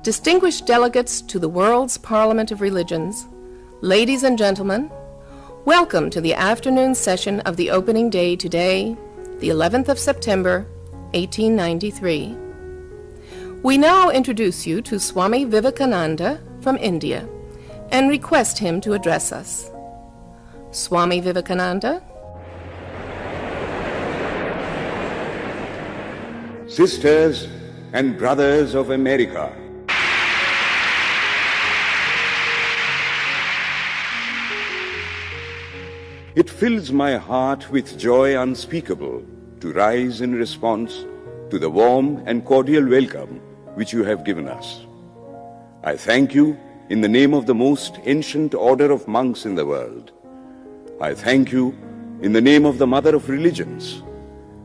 distinguished delegates to the world's Parliament of Religions, ladies and gentlemen, welcome to the afternoon session of the opening day today, the 11th of September, 1893. We now introduce you to Swami Vivekananda from India and request him to address us. Swami Vivekananda. Sisters and brothers of America, it fills my heart with joy unspeakable to rise in response to the warm and cordial welcome which you have given us. I thank you in the name of the most ancient order of monks in the world. I thank you in the name of the Mother of Religions,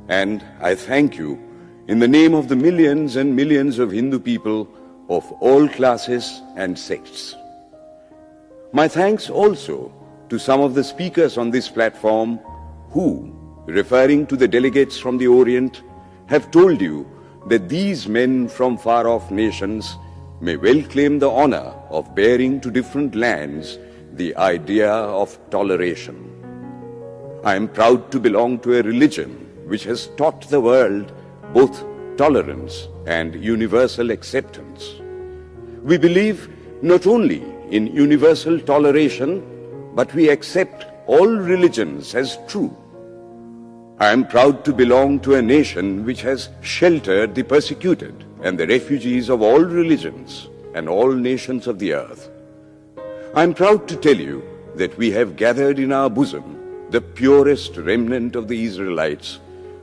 and I thank you in the name of the millions and millions of Hindu people of all classes and sects. My thanks also to some of the speakers on this platform who, referring to the delegates from the Orient, have told you that these men from far-off nations may well claim the honor of bearing to different lands the idea of toleration. I am proud to belong to a religion which has taught the world both tolerance and universal acceptance. We believe not only in universal toleration, but we accept all religions as true. I am proud to belong to a nation which has sheltered the persecuted and the refugees of all religions and all nations of the earth. I am proud to tell you that we have gathered in our bosom the purest remnant of the Israelites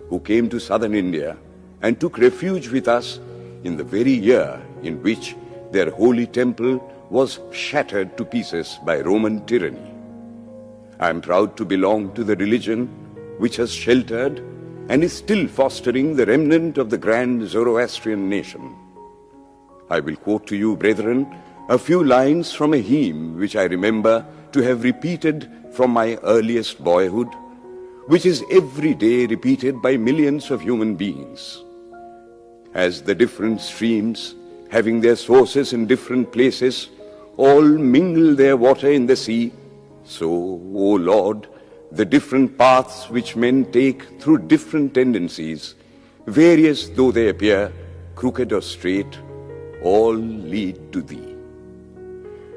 who came to southern India and took refuge with us in the very year in which their holy temple was shattered to pieces by Roman tyranny. I am proud to belong to the religion which has sheltered and is still fostering the remnant of the grand Zoroastrian nation. I will quote to you, brethren, a few lines from a hymn which I remember to have repeated from my earliest boyhood, which is every day repeated by millions of human beings. As the different streams, having their sources in different places, all mingle their water in the sea, so, O Lord, the different paths which men take through different tendencies, various though they appear, crooked or straight, all lead to Thee.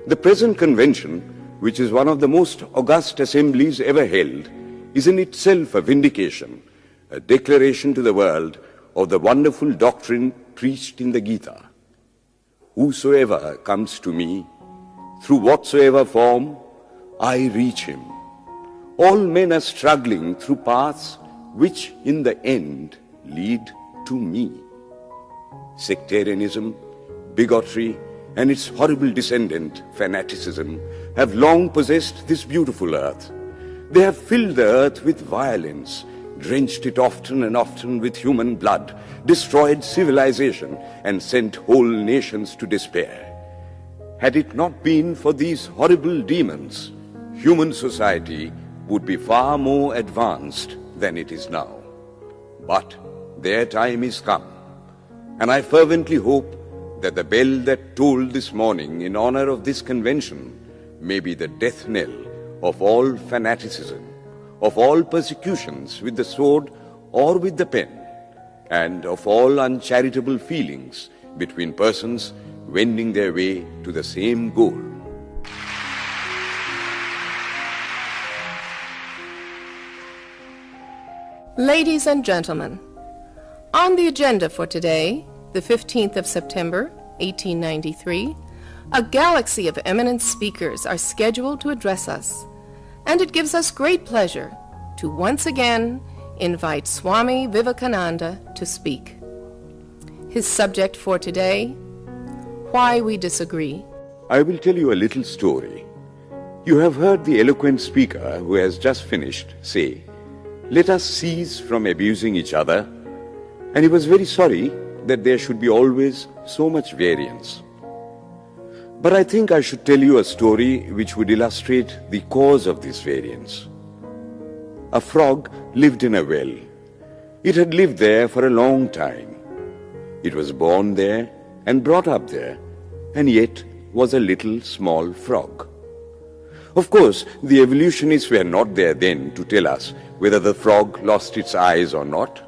The present convention, which is one of the most august assemblies ever held, is in itself a vindication, a declaration to the world of the wonderful doctrine preached in the Gita. Whosoever comes to me, through whatsoever form, I reach him. All men are struggling through paths which in the end lead to me. Sectarianism, bigotry, and its horrible descendant, fanaticism, have long possessed this beautiful earth. They have filled the earth with violence, drenched it often and often with human blood, destroyed civilization, and sent whole nations to despair. Had it not been for these horrible demons, human society would be far more advanced than it is now. But their time is come, and I fervently hope that the bell that tolled this morning in honor of this convention may be the death knell of all fanaticism, of all persecutions with the sword or with the pen, and of all uncharitable feelings between persons wending their way to the same goal. Ladies and gentlemen, on the agenda for today, the 15th of September, 1893, a galaxy of eminent speakers are scheduled to address us, and it gives us great pleasure to once again invite Swami Vivekananda to speak. His subject for today, Why We Disagree. I will tell you a little story. You have heard the eloquent speaker who has just finished say, "Let us cease from abusing each other," and he was very sorry that there should be always so much variance. But I think I should tell you a story which would illustrate the cause of this variance. A frog lived in a well. It had lived there for a long time. It was born there and brought up there, and yet was a little small frog. Of course, the evolutionists were not there then to tell us whether the frog lost its eyes or not,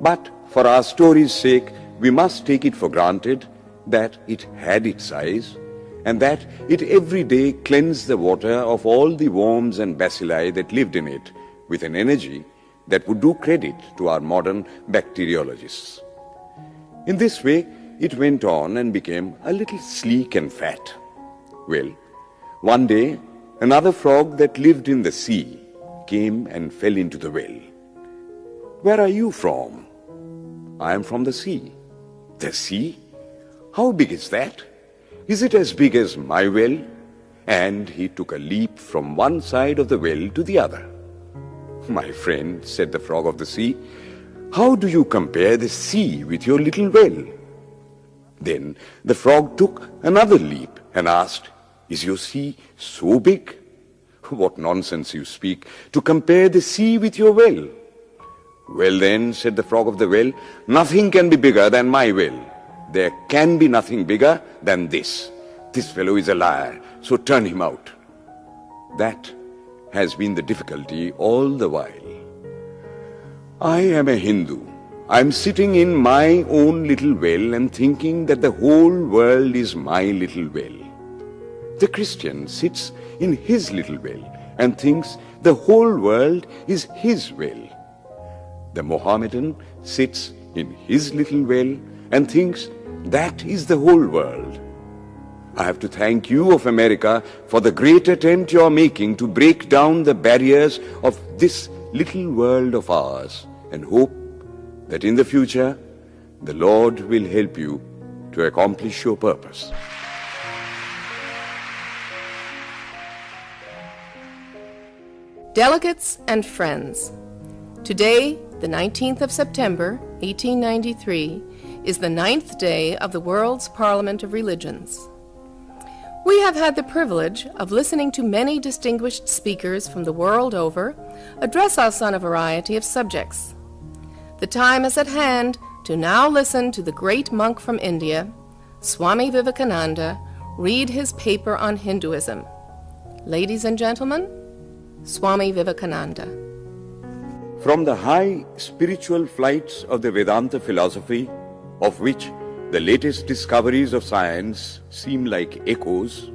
but for our story's sake, we must take it for granted that it had its eyes, and that it every day cleansed the water of all the worms and bacilli that lived in it with an energy that would do credit to our modern bacteriologists. In this way, it went on and became a little sleek and fat. Well, one day, another frog that lived in the sea came and fell into the well. "Where are you from?" "I am from the sea." "The sea? How big is that? Is it as big as my well?" And he took a leap from one side of the well to the other. "My friend," said the frog of the sea, "how do you compare the sea with your little well?" Then the frog took another leap and asked, "Is your sea so big?" "What nonsense you speak, to compare the sea with your well." "Well then," said the frog of the well, "nothing can be bigger than my well. There can be nothing bigger than this. This fellow is a liar, so turn him out." That has been the difficulty all the while. I am a Hindu. I am sitting in my own little well and thinking that the whole world is my little well. The Christian sits in his little well and thinks the whole world is his well. The Mohammedan sits in his little well and thinks that is the whole world. I have to thank you of America for the great attempt you are making to break down the barriers of this little world of ours, and hope that in the future the Lord will help you to accomplish your purpose. Delegates and friends, today, the 19th of September, 1893, is the 9th day of the World's Parliament of Religions. We have had the privilege of listening to many distinguished speakers from the world over address us on a variety of subjects. The time is at hand to now listen to the great monk from India, Swami Vivekananda, read his paper on Hinduism. Ladies and gentlemen, Swami Vivekananda. From the high spiritual flights of the Vedanta philosophy, of which the latest discoveries of science seem like echoes,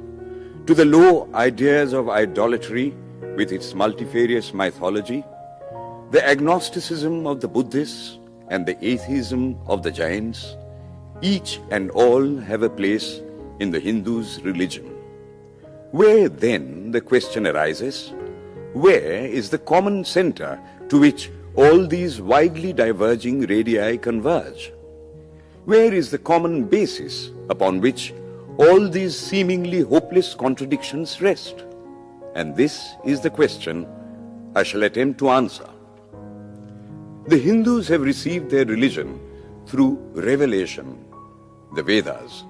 to the low ideas of idolatry with its multifarious mythology, the agnosticism of the Buddhists and the atheism of the Jains, each and all have a place in the Hindu's religion. Where then, the question arises, where is the common center to which all these widely diverging radii converge? Where is the common basis upon which all these seemingly hopeless contradictions rest? And this is the question I shall attempt to answer. The Hindus have received their religion through revelation, the Vedas.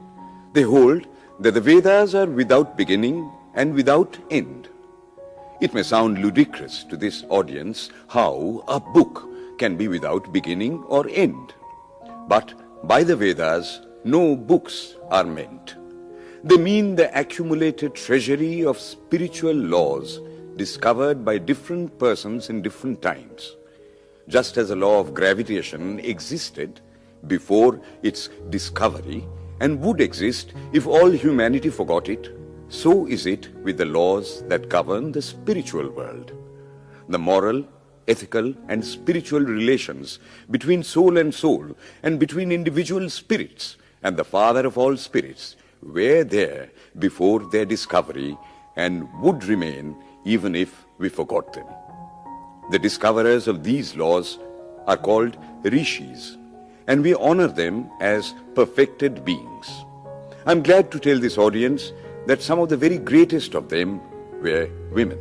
They hold that the Vedas are without beginning and without end. It may sound ludicrous to this audience how a book can be without beginning or end. But by the Vedas, no books are meant. They mean the accumulated treasury of spiritual laws discovered by different persons in different times. Just as a law of gravitation existed before its discovery and would exist if all humanity forgot it, so is it with the laws that govern the spiritual world. The moral, ethical and spiritual relations between soul and between individual spirits and the Father of all spirits were there before their discovery and would remain even if we forgot them. The discoverers of these laws are called rishis, and we honor them as perfected beings. I'm glad to tell this audience that some of the very greatest of them were women.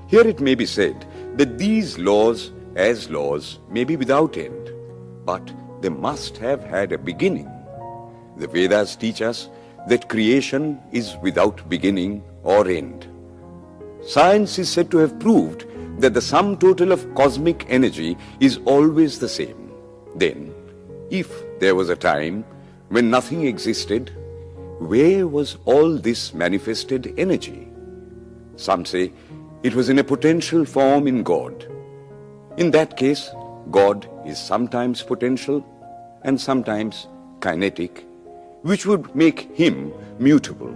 Here it may be said that these laws, as laws, may be without end, but they must have had a beginning. The Vedas teach us that creation is without beginning or end. Science is said to have proved that the sum total of cosmic energy is always the same. Then, if there was a time when nothing existed, where was all this manifested energy? Some say it was in a potential form in God. In that case, God is sometimes potential and sometimes kinetic, which would make him mutable.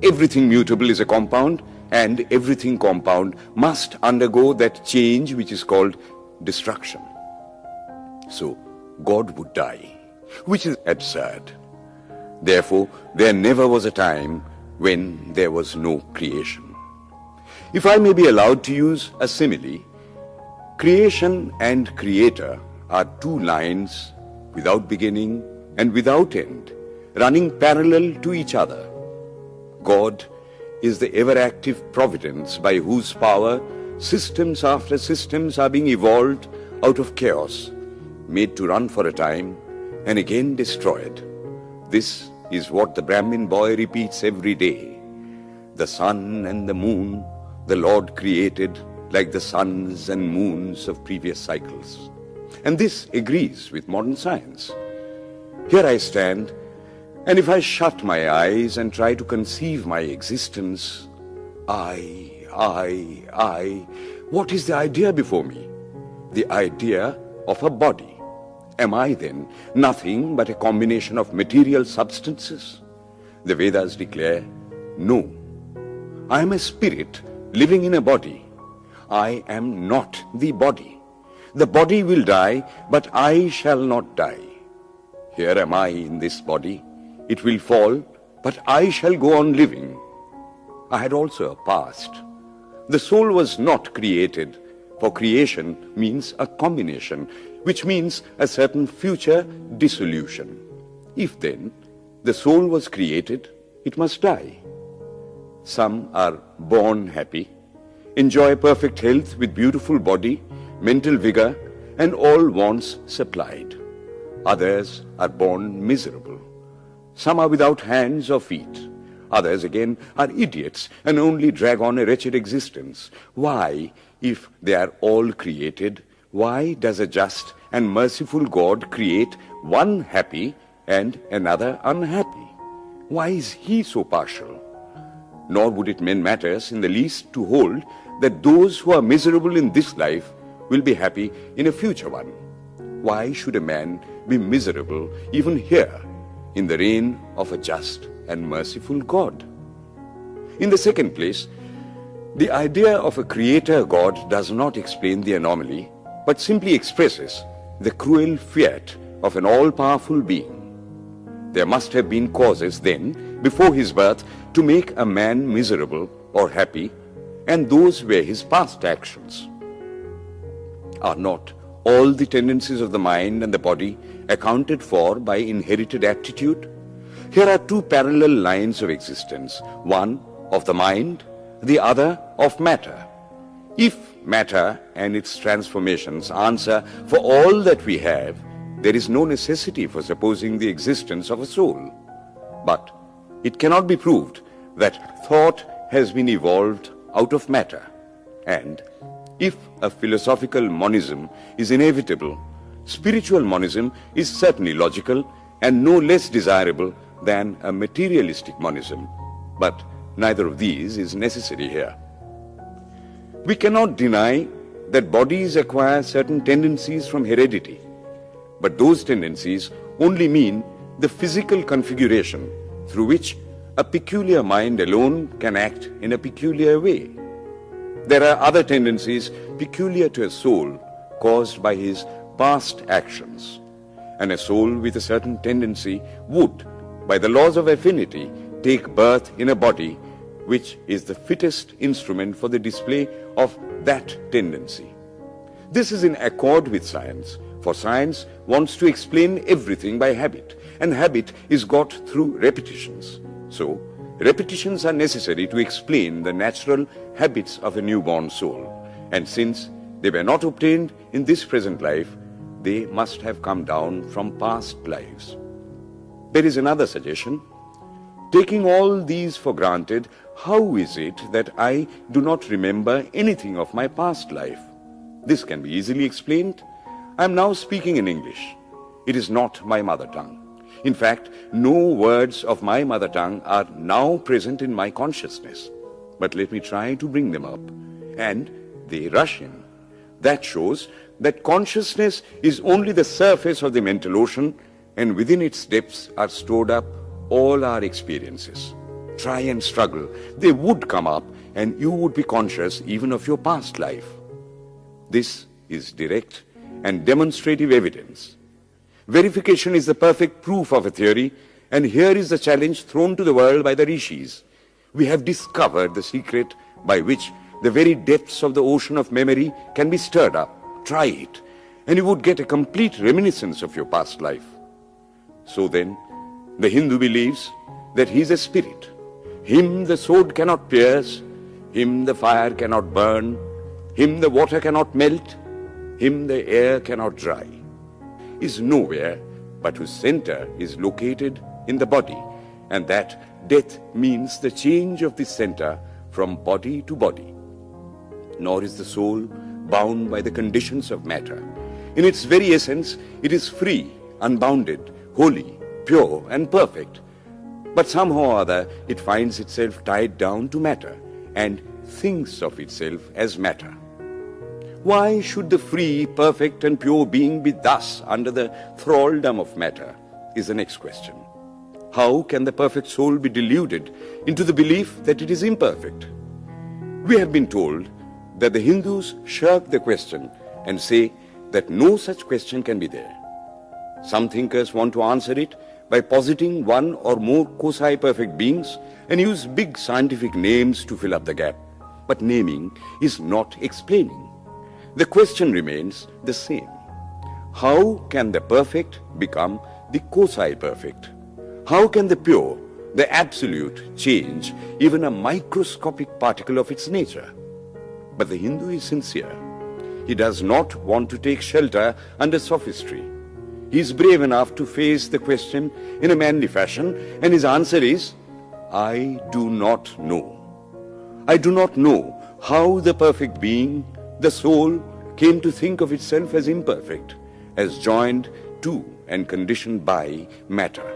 Everything mutable is a compound, and everything compound must undergo that change which is called destruction. So, God would die, which is absurd. Therefore, there never was a time when there was no creation. If I may be allowed to use a simile, creation and creator are two lines without beginning and without end, running parallel to each other. God is the ever-active providence by whose power systems after systems are being evolved out of chaos, made to run for a time and again destroyed. This is what the Brahmin boy repeats every day. The sun and the moon the Lord created like the suns and moons of previous cycles. And this agrees with modern science. Here I stand, and if I shut my eyes and try to conceive my existence, I, what is the idea before me? The idea of a body. Am I then nothing but a combination of material substances? The Vedas declare, no. I am a spirit living in a body. I am not the body. The body will die, but I shall not die. Here am I in this body. It will fall, but I shall go on living. I had also a past. The soul was not created, for creation means a combination, which means a certain future dissolution. If then the soul was created, it must die. Some are born happy, enjoy perfect health with beautiful body, mental vigor, and all wants supplied. Others are born miserable. Some are without hands or feet. Others again are idiots and only drag on a wretched existence. Why, if they are all created, why does a just and merciful God create one happy and another unhappy? Why is he so partial? Nor would it mend matters in the least to hold that those who are miserable in this life will be happy in a future one. Why should a man be miserable even here in the reign of a just and merciful God? In the second place, the idea of a creator God does not explain the anomaly, but simply expresses the cruel fiat of an all-powerful being. There must have been causes then, before his birth, to make a man miserable or happy, and those were his past actions. Are not all the tendencies of the mind and the body accounted for by inherited aptitude? Here are two parallel lines of existence, one of the mind, the other of matter. If matter and its transformations answer for all that we have, there is no necessity for supposing the existence of a soul. But it cannot be proved that thought has been evolved out of matter. And if a philosophical monism is inevitable, spiritual monism is certainly logical and no less desirable than a materialistic monism. But neither of these is necessary here. We cannot deny that bodies acquire certain tendencies from heredity, but those tendencies only mean the physical configuration through which a peculiar mind alone can act in a peculiar way. There are other tendencies peculiar to a soul caused by his past actions, and a soul with a certain tendency would, by the laws of affinity, take birth in a body which is the fittest instrument for the display of that tendency. This is in accord with science, for science wants to explain everything by habit, and habit is got through repetitions. So, repetitions are necessary to explain the natural habits of a newborn soul, and since they were not obtained in this present life, they must have come down from past lives. There is another suggestion. Taking all these for granted, how is it that I do not remember anything of my past life? This can be easily explained. I am now speaking in English. It is not my mother tongue. In fact, no words of my mother tongue are now present in my consciousness. But let me try to bring them up. And they rush in. That shows that consciousness is only the surface of the mental ocean, and within its depths are stored up all our experiences. Try and struggle. They would come up, and you would be conscious even of your past life. This is direct and demonstrative evidence. Verification is the perfect proof of a theory, and here is the challenge thrown to the world by the rishis. We have discovered the secret by which the very depths of the ocean of memory can be stirred up. Try it, and you would get a complete reminiscence of your past life. So then, the Hindu believes that he is a spirit. Him the sword cannot pierce, him the fire cannot burn, him the water cannot melt, him the air cannot dry. Is nowhere but whose center is located in the body, and that death means the change of this center from body to body. Nor is the soul bound by the conditions of matter. In its very essence, it is free, unbounded, holy, pure and perfect. But somehow or other, it finds itself tied down to matter and thinks of itself as matter. Why should the free, perfect and pure being be thus under the thraldom of matter, is the next question. How can the perfect soul be deluded into the belief that it is imperfect? We have been told that the Hindus shirk the question and say that no such question can be there. Some thinkers want to answer it by positing one or more quasi-perfect beings and use big scientific names to fill up the gap. But naming is not explaining. The question remains the same. How can the perfect become the quasi-perfect? How can the pure, the absolute, change even a microscopic particle of its nature? But the Hindu is sincere. He does not want to take shelter under sophistry. He is brave enough to face the question in a manly fashion, and his answer is, I do not know. I do not know how the perfect being, the soul, came to think of itself as imperfect, as joined to and conditioned by matter.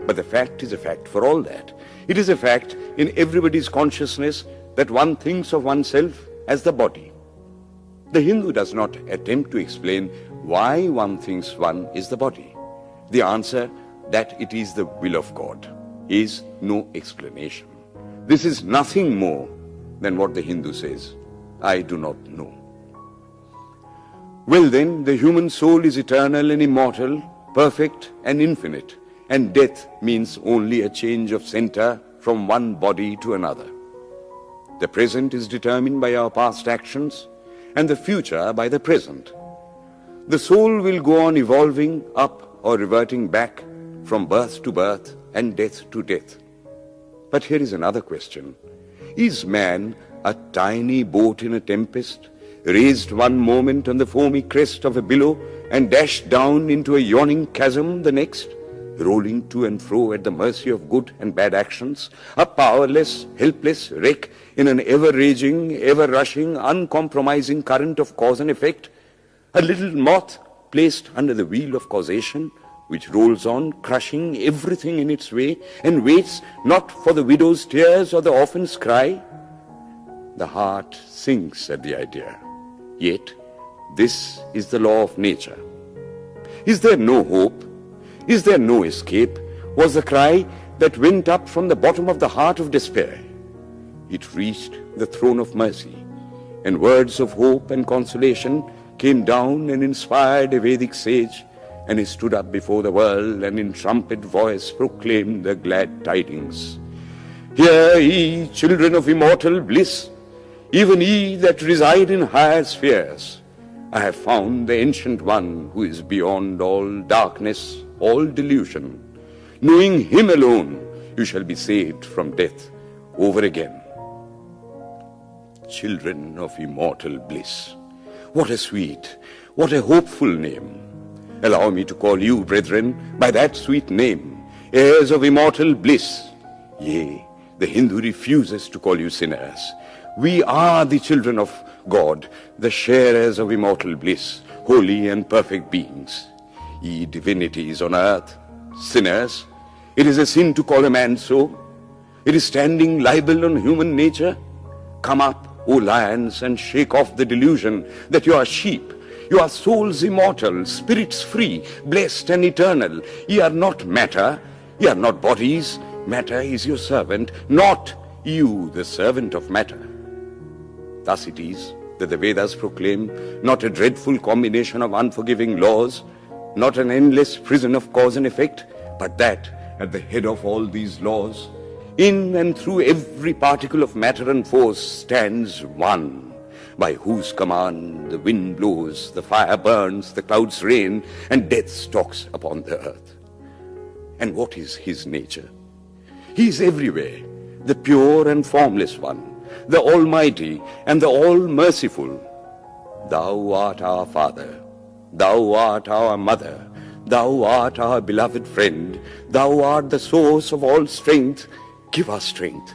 But the fact is a fact for all that. It is a fact in everybody's consciousness that one thinks of oneself as the body. The Hindu does not attempt to explain why one thinks one is the body. The answer, that it is the will of God, is no explanation. This is nothing more than what the Hindu says, I do not know. Well then, the human soul is eternal and immortal, perfect and infinite, and death means only a change of center from one body to another. The present is determined by our past actions, and the future by the present. The soul will go on evolving up or reverting back from birth to birth and death to death. But here is another question. Is man a tiny boat in a tempest, raised one moment on the foamy crest of a billow and dashed down into a yawning chasm the next, rolling to and fro at the mercy of good and bad actions, a powerless, helpless wreck in an ever-raging, ever-rushing, uncompromising current of cause and effect, a little moth placed under the wheel of causation, which rolls on, crushing everything in its way, and waits not for the widow's tears or the orphan's cry? The heart sinks at the idea. Yet, this is the law of nature. Is there no hope? Is there no escape? Was the cry that went up from the bottom of the heart of despair. It reached the throne of mercy, and words of hope and consolation came down and inspired a Vedic sage, and he stood up before the world and in trumpet voice proclaimed the glad tidings. Hear ye, children of immortal bliss, even ye that reside in higher spheres. I have found the Ancient One who is beyond all darkness, all delusion. Knowing him alone, you shall be saved from death over again. Children of immortal bliss. What a sweet, what a hopeful name. Allow me to call you, brethren, by that sweet name, heirs of immortal bliss. Yea, the Hindu refuses to call you sinners. We are the children of God, the sharers of immortal bliss, holy and perfect beings. Ye divinities on earth, sinners. It is a sin to call a man so. It is standing libel on human nature. Come up, O lions, and shake off the delusion that you are sheep. You are souls immortal, spirits free, blessed and eternal. Ye are not matter, ye are not bodies. Matter is your servant, not you the servant of matter. Thus it is that the Vedas proclaim not a dreadful combination of unforgiving laws, not an endless prison of cause and effect, but that at the head of all these laws, in and through every particle of matter and force stands one, by whose command the wind blows, the fire burns, the clouds rain, and death stalks upon the earth. And what is his nature? He is everywhere, the pure and formless one, the Almighty and the All-Merciful. Thou art our Father, thou art our Mother, thou art our beloved friend, thou art the source of all strength. Give us strength.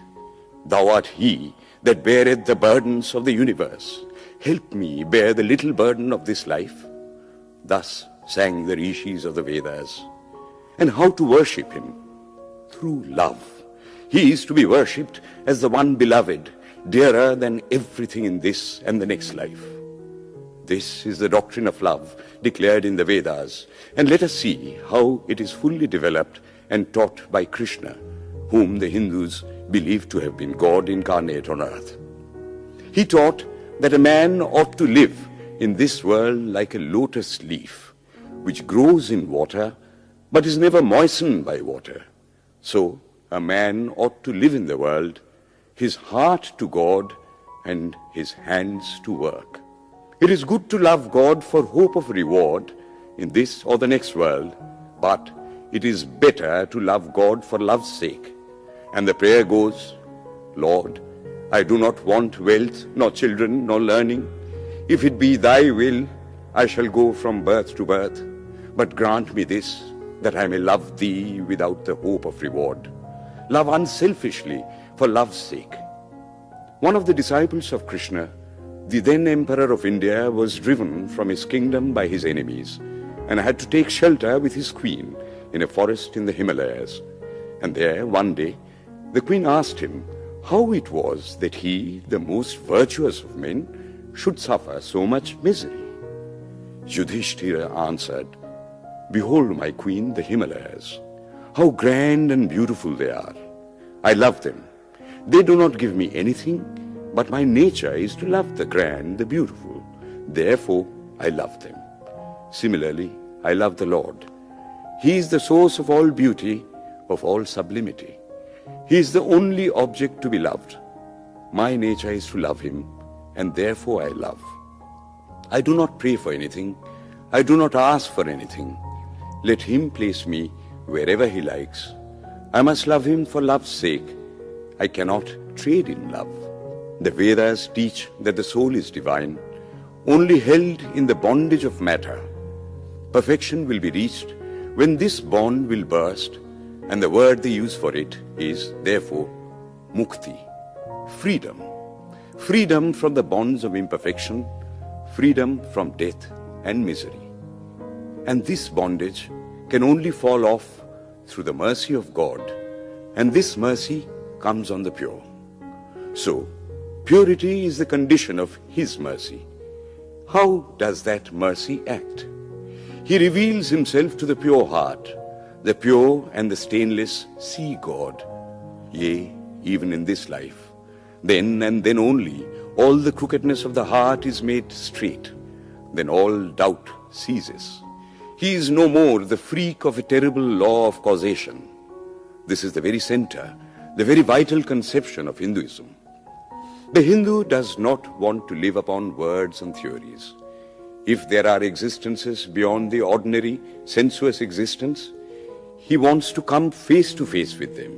Thou art he that beareth the burdens of the universe. Help me bear the little burden of this life. Thus sang the rishis of the Vedas. And how to worship him? Through love. He is to be worshipped as the one beloved, dearer than everything in this and the next life. This is the doctrine of love declared in the Vedas, and let us see how it is fully developed and taught by Krishna, whom the Hindus believe to have been God incarnate on earth. He taught that a man ought to live in this world like a lotus leaf, which grows in water but is never moistened by water. So a man ought to live in the world, his heart to God and his hands to work. It is good to love God for hope of reward in this or the next world, but it is better to love God for love's sake. And the prayer goes, Lord, I do not want wealth, nor children, nor learning. If it be thy will, I shall go from birth to birth. But grant me this, that I may love thee without the hope of reward. Love unselfishly for love's sake. One of the disciples of Krishna, the then Emperor of India, was driven from his kingdom by his enemies and had to take shelter with his queen in a forest in the Himalayas. And there, one day, the queen asked him how it was that he, the most virtuous of men, should suffer so much misery. Yudhishthira answered, Behold, my queen, the Himalayas. How grand and beautiful they are. I love them. They do not give me anything, but my nature is to love the grand, the beautiful. Therefore, I love them. Similarly, I love the Lord. He is the source of all beauty, of all sublimity. He is the only object to be loved. My nature is to love him, and therefore I love. I do not pray for anything. I do not ask for anything. Let him place me wherever he likes. I must love him for love's sake. I cannot trade in love. The Vedas teach that the soul is divine, only held in the bondage of matter. Perfection will be reached when this bond will burst, and the word they use for it is, therefore, mukti, freedom. Freedom from the bonds of imperfection, freedom from death and misery. And this bondage can only fall off through the mercy of God, and this mercy comes on the pure. So, purity is the condition of his mercy. How does that mercy act? He reveals himself to the pure heart. The pure and the stainless see God, yea, even in this life. Then and then only, all the crookedness of the heart is made straight. Then all doubt ceases. He is no more the freak of a terrible law of causation. This is the very center, the very vital conception of Hinduism. The Hindu does not want to live upon words and theories. If there are existences beyond the ordinary, sensuous existence, he wants to come face to face with them.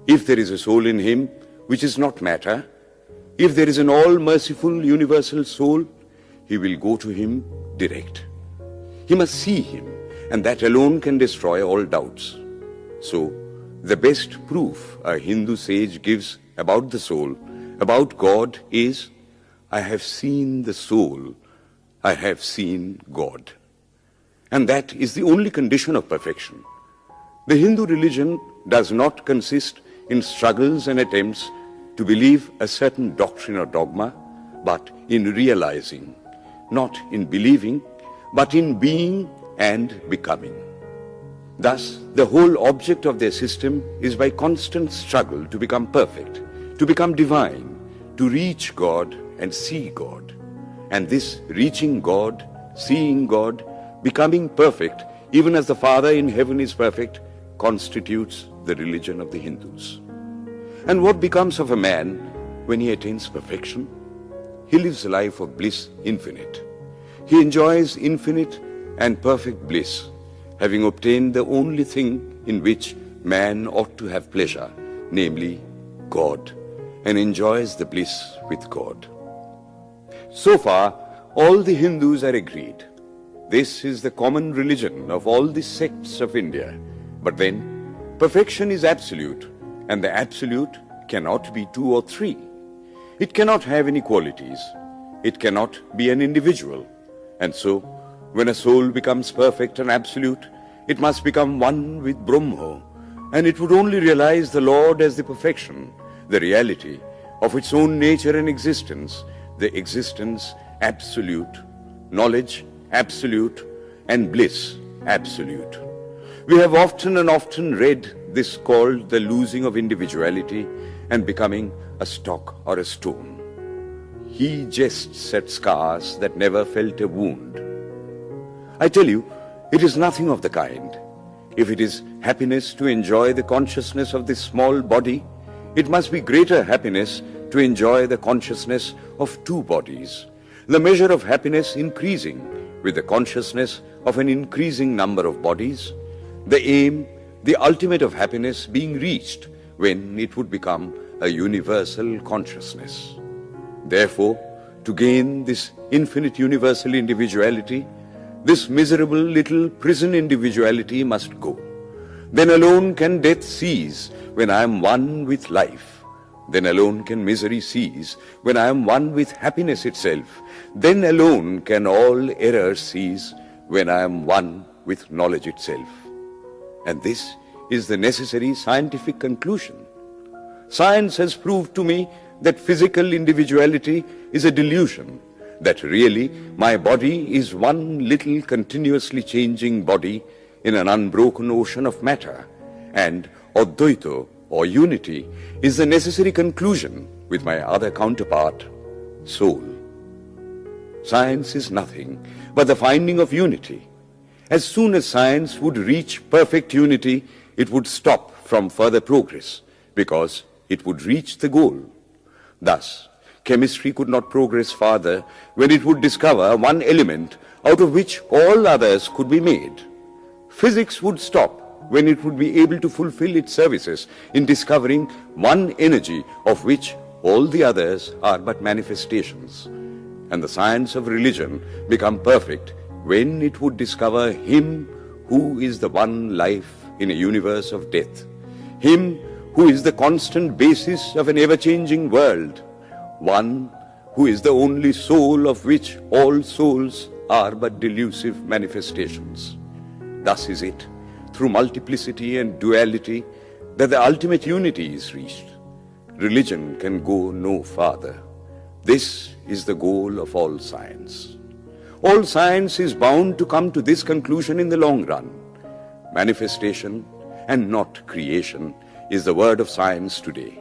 If there is a soul in him which is not matter, if there is an all-merciful universal soul, he will go to him direct. He must see him, and that alone can destroy all doubts. So, the best proof a Hindu sage gives about the soul, about God, is, I have seen the soul, I have seen God. And that is the only condition of perfection. The Hindu religion does not consist in struggles and attempts to believe a certain doctrine or dogma, but in realizing, not in believing, but in being and becoming. Thus, the whole object of their system is by constant struggle to become perfect, to become divine, to reach God and see God. And this reaching God, seeing God, becoming perfect, even as the Father in heaven is perfect, constitutes the religion of the Hindus. And what becomes of a man when he attains perfection? He lives a life of bliss infinite. He enjoys infinite and perfect bliss, having obtained the only thing in which man ought to have pleasure, namely God, and enjoys the bliss with God. So far, all the Hindus are agreed. This is the common religion of all the sects of India. But then, perfection is absolute, and the absolute cannot be two or three. It cannot have any qualities. It cannot be an individual. And so, when a soul becomes perfect and absolute, it must become one with Brahma, and it would only realize the Lord as the perfection, the reality of its own nature and existence, the existence absolute, knowledge absolute, and bliss absolute. We have often and often read this called the losing of individuality and becoming a stock or a stone. He jests at scars that never felt a wound. I tell you, it is nothing of the kind. If it is happiness to enjoy the consciousness of this small body, it must be greater happiness to enjoy the consciousness of two bodies, the measure of happiness increasing with the consciousness of an increasing number of bodies, the aim, the ultimate of happiness being reached when it would become a universal consciousness. Therefore, to gain this infinite universal individuality, this miserable little prison individuality must go. Then alone can death cease when I am one with life. Then alone can misery cease when I am one with happiness itself. Then alone can all error cease when I am one with knowledge itself. And this is the necessary scientific conclusion. Science has proved to me that physical individuality is a delusion, that really my body is one little continuously changing body in an unbroken ocean of matter, and Advaita, or unity, is the necessary conclusion with my other counterpart, soul. Science is nothing but the finding of unity. As soon as science would reach perfect unity, it would stop from further progress, because it would reach the goal. Thus, chemistry could not progress farther when it would discover one element out of which all others could be made. Physics would stop when it would be able to fulfill its services in discovering one energy of which all the others are but manifestations. And the science of religion become perfect when it would discover Him who is the one life in a universe of death, Him who is the constant basis of an ever-changing world, one who is the only soul of which all souls are but delusive manifestations. Thus is it, through multiplicity and duality, that the ultimate unity is reached. Religion can go no farther. This is the goal of all science. All science is bound to come to this conclusion in the long run. Manifestation and not creation is the word of science today.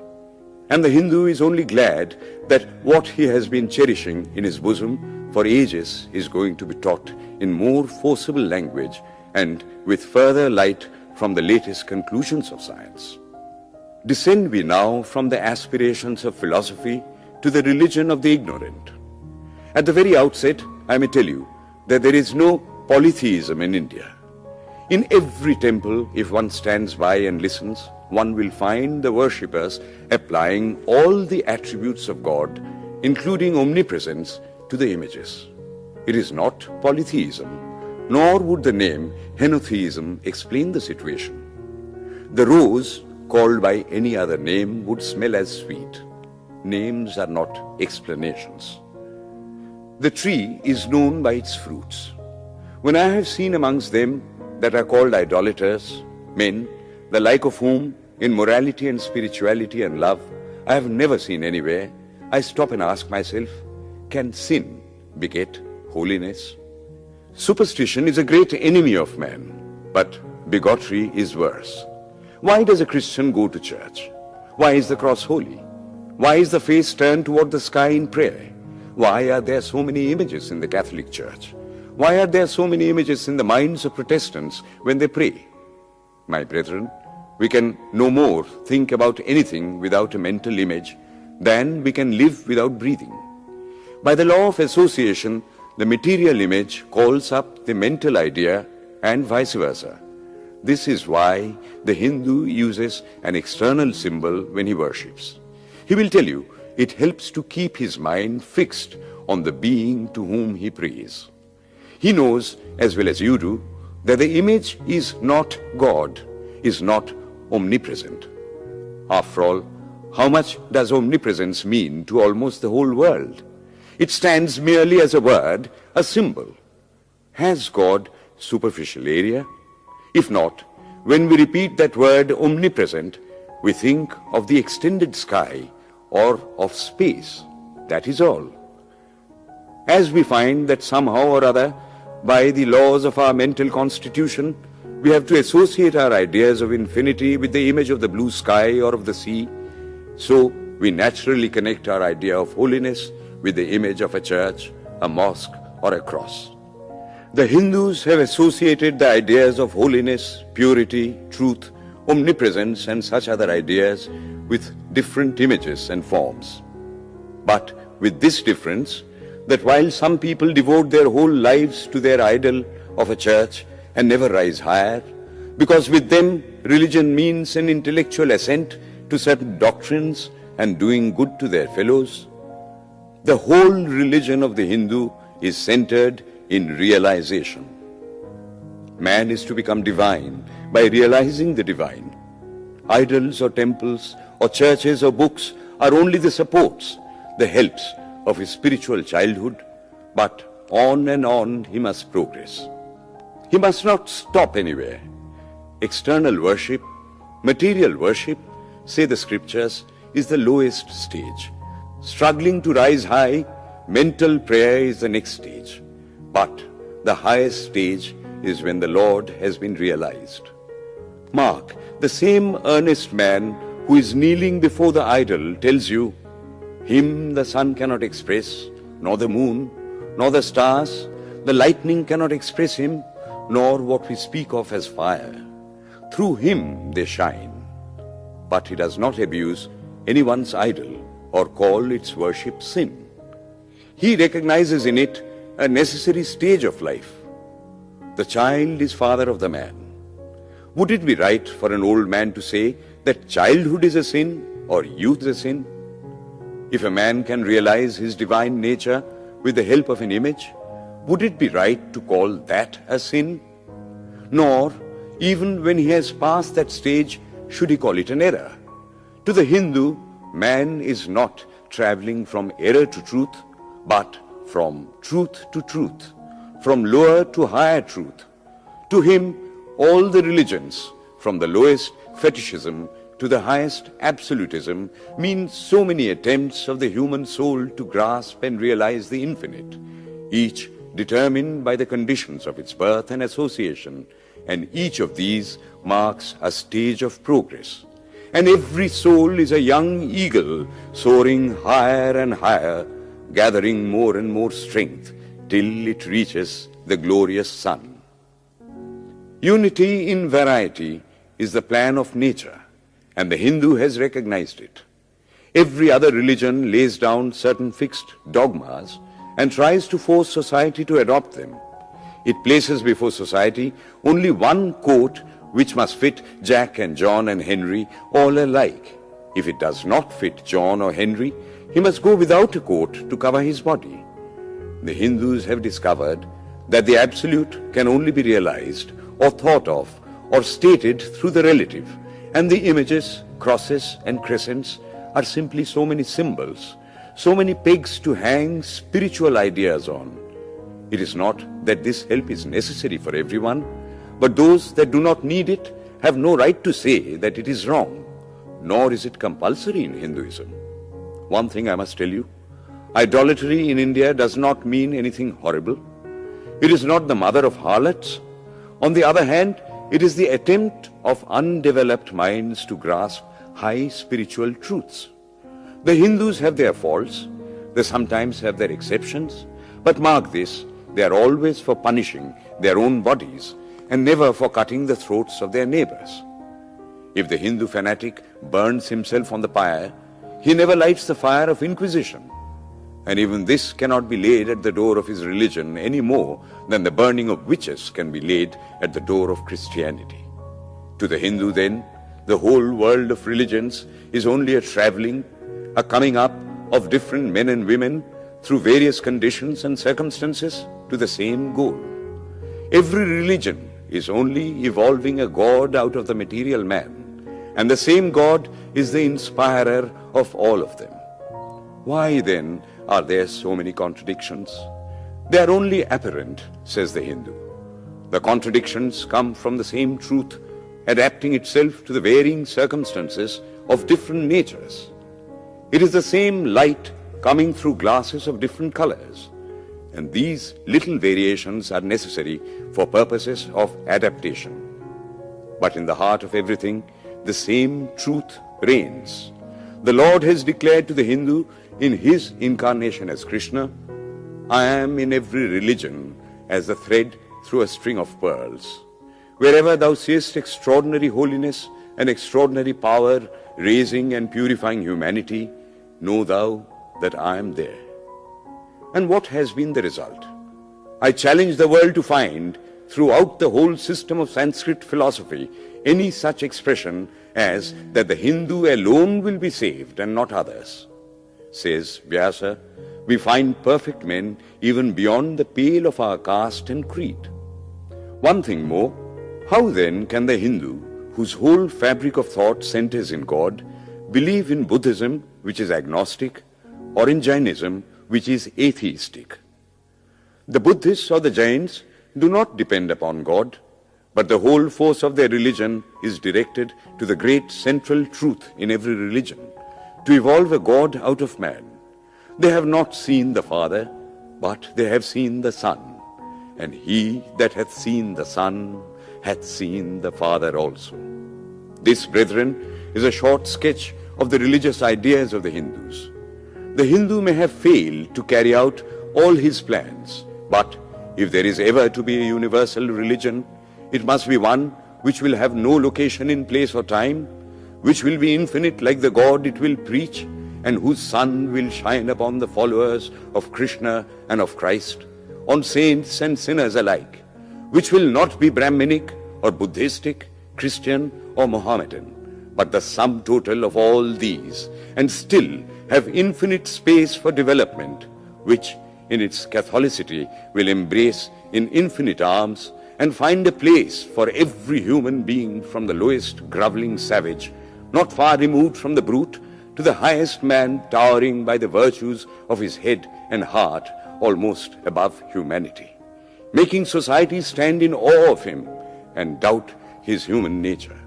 And the Hindu is only glad that what he has been cherishing in his bosom for ages is going to be taught in more forcible language and with further light from the latest conclusions of science. Descend we now from the aspirations of philosophy to the religion of the ignorant. At the very outset, I may tell you that there is no polytheism in India. In every temple, if one stands by and listens, one will find the worshippers applying all the attributes of God, including omnipresence, to the images. It is not polytheism, nor would the name henotheism explain the situation. The rose, called by any other name, would smell as sweet. Names are not explanations. The tree is known by its fruits. When I have seen amongst them that are called idolaters, men the like of whom, in morality and spirituality and love, I have never seen anywhere, I stop and ask myself, can sin beget holiness? Superstition is a great enemy of man, but bigotry is worse. Why does a Christian go to church? Why is the cross holy? Why is the face turned toward the sky in prayer? Why are there so many images in the Catholic Church? Why are there so many images in the minds of Protestants when they pray? My brethren, we can no more think about anything without a mental image than we can live without breathing. By the law of association, the material image calls up the mental idea and vice versa. This is why the Hindu uses an external symbol when he worships. He will tell you it helps to keep his mind fixed on the being to whom he prays. He knows, as well as you do, that the image is not God, is not omnipresent. After all, how much does omnipresence mean to almost the whole world? It stands merely as a word, a symbol. Has God superficial area? If not, when we repeat that word omnipresent, we think of the extended sky or of space. That is all. As we find that somehow or other, by the laws of our mental constitution, we have to associate our ideas of infinity with the image of the blue sky or of the sea, so we naturally connect our idea of holiness with the image of a church, a mosque, or a cross. The Hindus have associated the ideas of holiness, purity, truth, omnipresence, and such other ideas with different images and forms. But with this difference, that while some people devote their whole lives to their idol of a church and never rise higher, because with them religion means an intellectual assent to certain doctrines and doing good to their fellows, the whole religion of the Hindu is centered in realization. Man is to become divine by realizing the divine. Idols or temples or churches or books are only the supports, the helps of his spiritual childhood, but on and on he must progress. He must not stop anywhere. External worship, material worship, say the scriptures, is the lowest stage. Struggling to rise high, mental prayer is the next stage. But the highest stage is when the Lord has been realized. Mark, the same earnest man who is kneeling before the idol tells you, him the sun cannot express, nor the moon, nor the stars, the lightning cannot express him, nor what we speak of as fire. Through him they shine. But he does not abuse anyone's idol or call its worship sin. He recognizes in it a necessary stage of life. The child is father of the man. Would it be right for an old man to say that childhood is a sin or youth is a sin? If a man can realize his divine nature with the help of an image, would it be right to call that a sin? Nor, even when he has passed that stage, should he call it an error. To the Hindu, man is not traveling from error to truth, but from truth to truth, from lower to higher truth. To him, all the religions, from the lowest fetishism to the highest absolutism, mean so many attempts of the human soul to grasp and realize the infinite, each determined by the conditions of its birth and association, and each of these marks a stage of progress. And every soul is a young eagle soaring higher and higher, gathering more and more strength till it reaches the glorious sun. Unity in variety is the plan of nature, and the Hindu has recognized it. Every other religion lays down certain fixed dogmas and tries to force society to adopt them. It places before society only one coat which must fit Jack and John and Henry all alike. If it does not fit John or Henry, he must go without a coat to cover his body. The Hindus have discovered that the absolute can only be realized or thought of or stated through the relative, and the images, crosses and crescents are simply so many symbols, so many pegs to hang spiritual ideas on. It is not that this help is necessary for everyone, but those that do not need it have no right to say that it is wrong, nor is it compulsory in Hinduism. One thing I must tell you, idolatry in India does not mean anything horrible. It is not the mother of harlots. On the other hand, it is the attempt of undeveloped minds to grasp high spiritual truths. The Hindus have their faults, they sometimes have their exceptions, but mark this, they are always for punishing their own bodies and never for cutting the throats of their neighbors. If the Hindu fanatic burns himself on the pyre, he never lights the fire of inquisition. And even this cannot be laid at the door of his religion any more than the burning of witches can be laid at the door of Christianity. To the Hindu, then, the whole world of religions is only a traveling, a coming up of different men and women through various conditions and circumstances to the same goal. Every religion is only evolving a God out of the material man, and the same God is the inspirer of all of them. Why then are there so many contradictions? They are only apparent, says the Hindu. The contradictions come from the same truth, adapting itself to the varying circumstances of different natures. It is the same light coming through glasses of different colors, and these little variations are necessary for purposes of adaptation. But in the heart of everything, the same truth reigns. The Lord has declared to the Hindu in his incarnation as Krishna, I am in every religion as the thread through a string of pearls. Wherever thou seest extraordinary holiness and extraordinary power raising and purifying humanity, know thou that I am there. And what has been the result? I challenge the world to find throughout the whole system of Sanskrit philosophy any such expression as that the Hindu alone will be saved and not others. Says Vyasa, we find perfect men even beyond the pale of our caste and creed. One thing more, how then can the Hindu, whose whole fabric of thought centers in God, believe in Buddhism, which is agnostic, or in Jainism, which is atheistic? The Buddhists or the Jains do not depend upon God, but the whole force of their religion is directed to the great central truth in every religion, to evolve a God out of man. They have not seen the Father, but they have seen the Son, and he that hath seen the Son hath seen the Father also. This, brethren, is a short sketch of the religious ideas of the Hindus. The Hindu may have failed to carry out all his plans, but if there is ever to be a universal religion, it must be one which will have no location in place or time, which will be infinite like the God it will preach, and whose sun will shine upon the followers of Krishna and of Christ, on saints and sinners alike, which will not be Brahminic or Buddhistic, Christian or Mohammedan, but the sum total of all these, and still have infinite space for development, which in its Catholicity will embrace in infinite arms and find a place for every human being from the lowest groveling savage, not far removed from the brute, to the highest man towering by the virtues of his head and heart almost above humanity, making society stand in awe of him and doubt his human nature.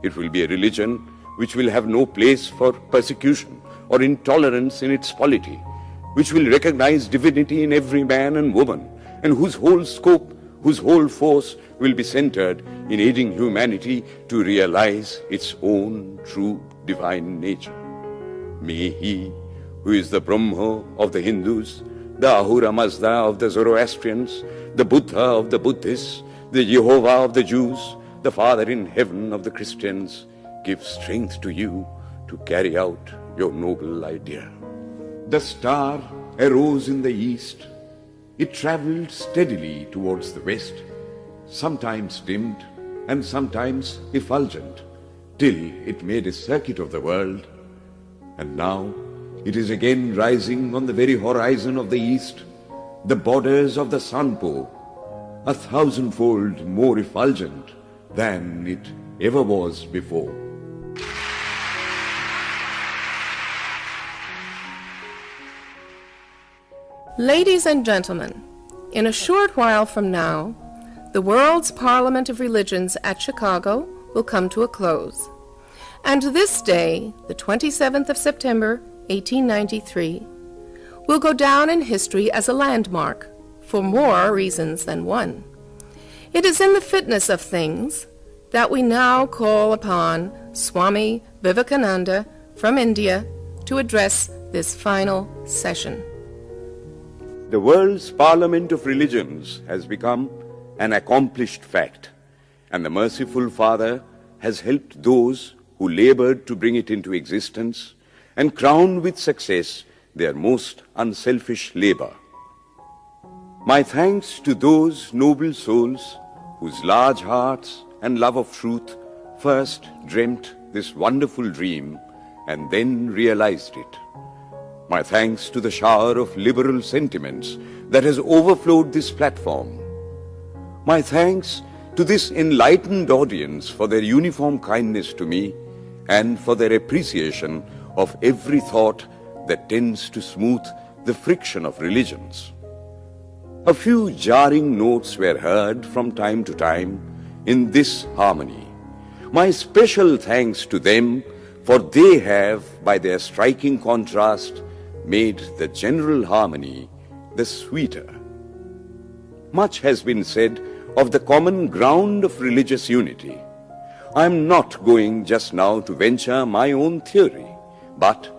It will be a religion which will have no place for persecution or intolerance in its polity, which will recognize divinity in every man and woman, and whose whole scope, whose whole force will be centered in aiding humanity to realize its own true divine nature. May he, who is the Brahma of the Hindus, the Ahura Mazda of the Zoroastrians, the Buddha of the Buddhists, the Jehovah of the Jews, the Father in heaven of the Christians, give strength to you to carry out your noble idea. The star arose in the east. It traveled steadily towards the west, sometimes dimmed and sometimes effulgent, till it made a circuit of the world. And now it is again rising on the very horizon of the east, the borders of the sun pole, 1,000-fold more effulgent than it ever was before. Ladies and gentlemen, in a short while from now, the World's Parliament of Religions at Chicago will come to a close. And this day, the 27th of September, 1893, will go down in history as a landmark for more reasons than one. It is in the fitness of things that we now call upon Swami Vivekananda from India to address this final session. The world's parliament of religions has become an accomplished fact, and the merciful Father has helped those who labored to bring it into existence and crown with success their most unselfish labor. My thanks to those noble souls whose large hearts and love of truth first dreamt this wonderful dream and then realized it. My thanks to the shower of liberal sentiments that has overflowed this platform. My thanks to this enlightened audience for their uniform kindness to me and for their appreciation of every thought that tends to smooth the friction of religions. A few jarring notes were heard from time to time in this harmony. My special thanks to them, for they have, by their striking contrast, made the general harmony the sweeter. Much has been said of the common ground of religious unity. I am not going just now to venture my own theory, but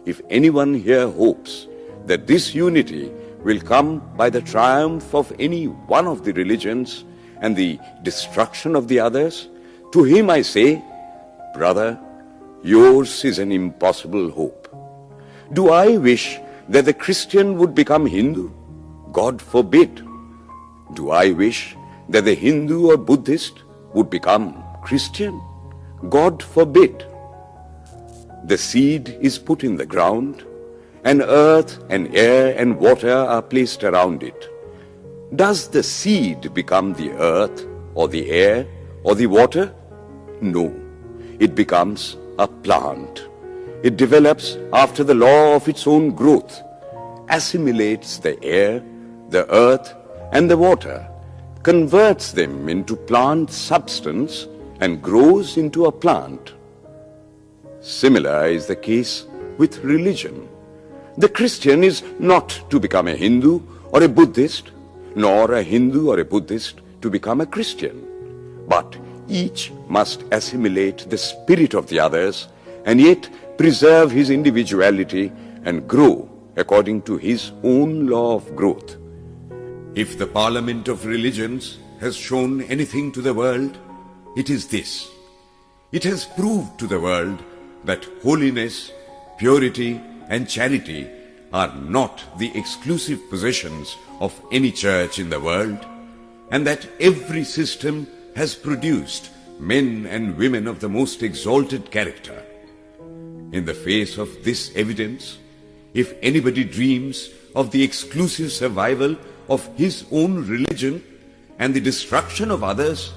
if anyone here hopes that this unity will come by the triumph of any one of the religions and the destruction of the others, to him I say, brother, yours is an impossible hope. Do I wish that the Christian would become Hindu? God forbid. Do I wish that the Hindu or Buddhist would become Christian? God forbid. The seed is put in the ground, and earth and air and water are placed around it. Does the seed become the earth or the air or the water? No, it becomes a plant. It develops after the law of its own growth, assimilates the air, the earth, and the water, converts them into plant substance, and grows into a plant. Similar is the case with religion. The Christian is not to become a Hindu or a Buddhist, nor a Hindu or a Buddhist to become a Christian, but each must assimilate the spirit of the others and yet preserve his individuality and grow according to his own law of growth. If the parliament of religions has shown anything to the world, it is this. It has proved to the world that holiness, purity, and charity are not the exclusive possessions of any church in the world, and that every system has produced men and women of the most exalted character. In the face of this evidence, if anybody dreams of the exclusive survival of his own religion and the destruction of others,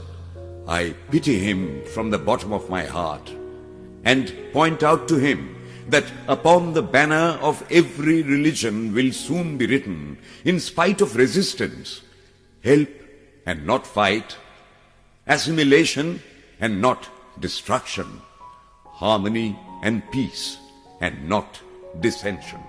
I pity him from the bottom of my heart and point out to him that upon the banner of every religion will soon be written, in spite of resistance, help and not fight, assimilation and not destruction, harmony and peace and not dissension.